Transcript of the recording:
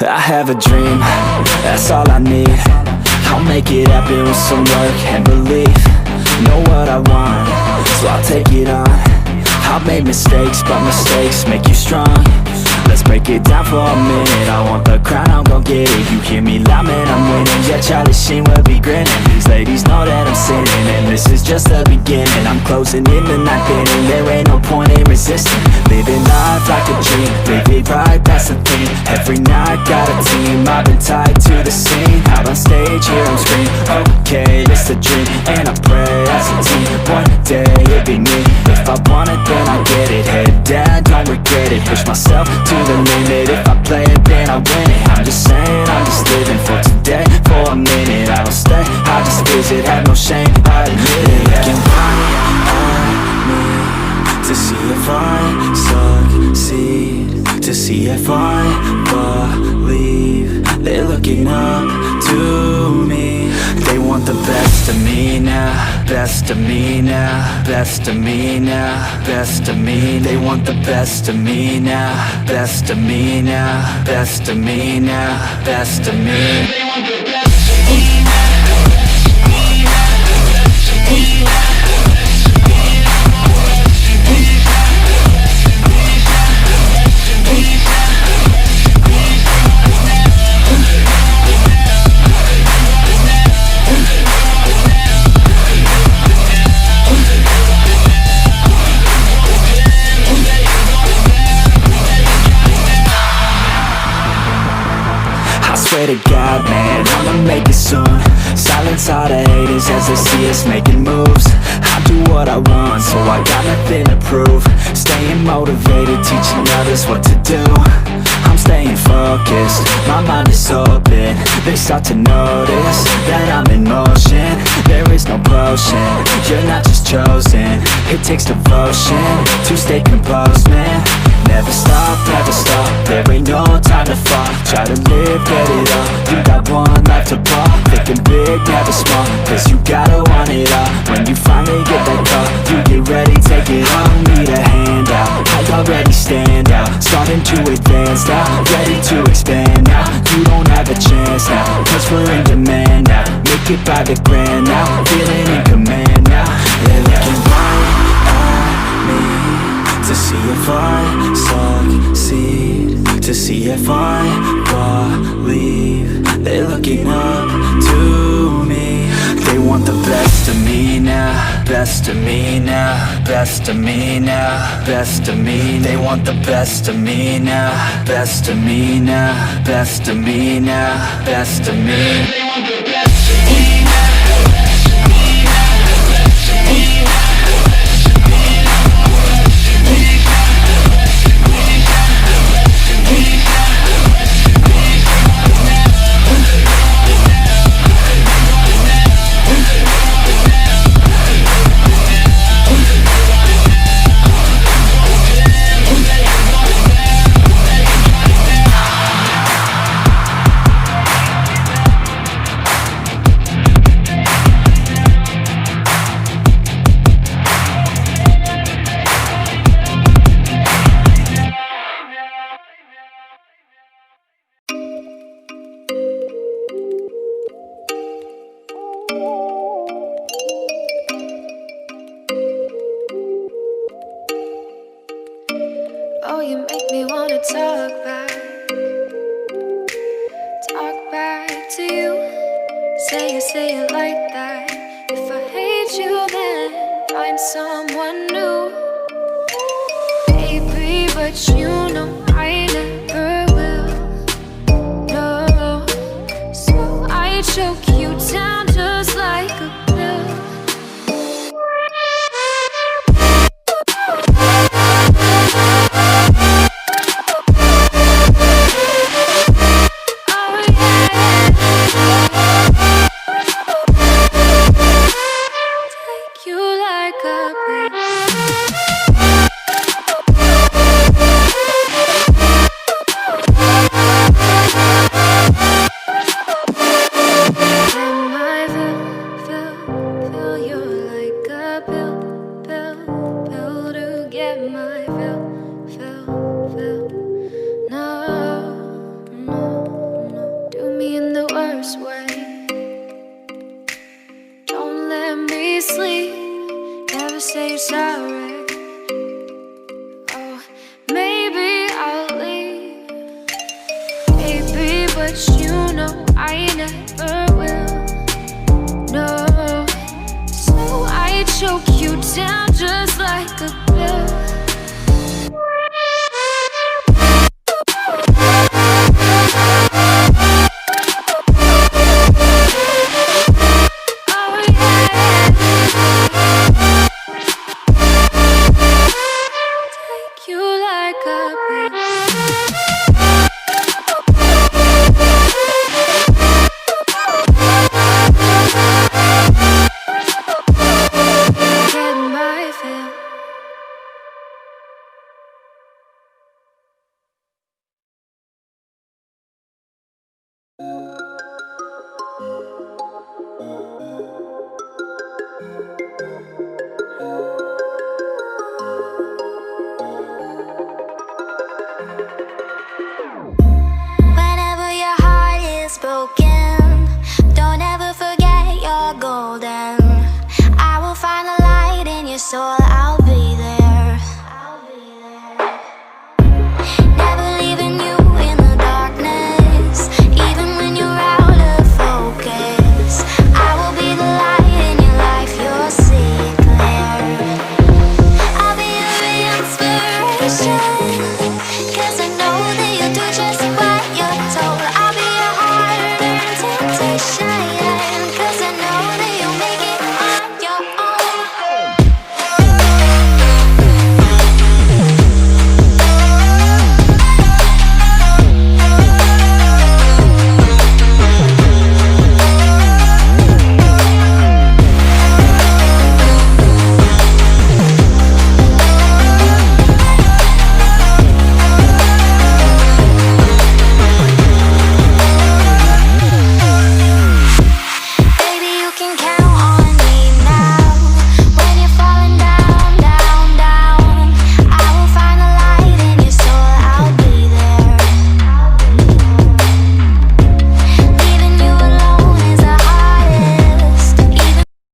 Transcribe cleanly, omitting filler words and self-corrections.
I have a dream, that's all I need. I'll make it happen with some work and belief. Know what I want, so I'll take it on. I've made mistakes, but mistakes make you strong. Let's break it down for a minute. I want the crown, I'm gon' get it. You hear me loud, man, I'm winning. Yeah, Charlie Sheen will be grinning. These ladies know that I'm sinning, and this is just the beginning. I'm closing in the ninth inning. There ain't no point in resisting. Living life like a dream, live it right, that's the thing. Every night, got a team, I've been tied to the scene. Out on stage, here I'm screaming, okay, it's a dream. And I pray as a team, one day it'll be me. If I want it, then I get it. Head down, don't regret it. Push myself to the limit. If I play it, then I win it. I'm just saying, I'm just living for today. For a minute, I don't stay, I just visit. Have no shame, I admit it. Looking right at me to see if I succeed, to see if I believe. They're looking up to me. They want the best of me now, best of me now, best of me now, best of me. They want the best of me now, best of me now, best of me now, best of me. They want the best of me now. Swear to God, man, I'ma make it soon. Silence all the haters as they see us making moves. I do what I want, so I got nothing to prove. Staying motivated, teaching others what to do. I'm staying focused, my mind is open. They start to notice that I'm in motion. There is no potion, you're not just chosen. It takes devotion to stay composed, man. Never stop, there ain't no time to fall. Try to live, get it up, you got one life to ball. Thinking big, never small, cause you gotta want it all. When you finally get that call, you get ready, take it on. Need a handout, I already stand out. Starting to advance now, ready to expand now. You don't have a chance now, cause we're in demand now. Make it by the grand now, feeling in command now. They're looking right at me to see if I succeed, to see if I believe. They're looking up to me. They want the best of me now, best of me now, best of me now, best of me. They want the best of me now, best of me now, best of me now, best of me. They want the best of me now. Oh, you make me wanna talk back to you. Say it like that. If I hate you, then find someone new. Baby, but you know I never will. No, so I choke you down just like a pill. but you know I never will. No, so I choke you down just like a pill. Whenever your heart is broken, don't ever forget you're golden. I will find a light in your soul.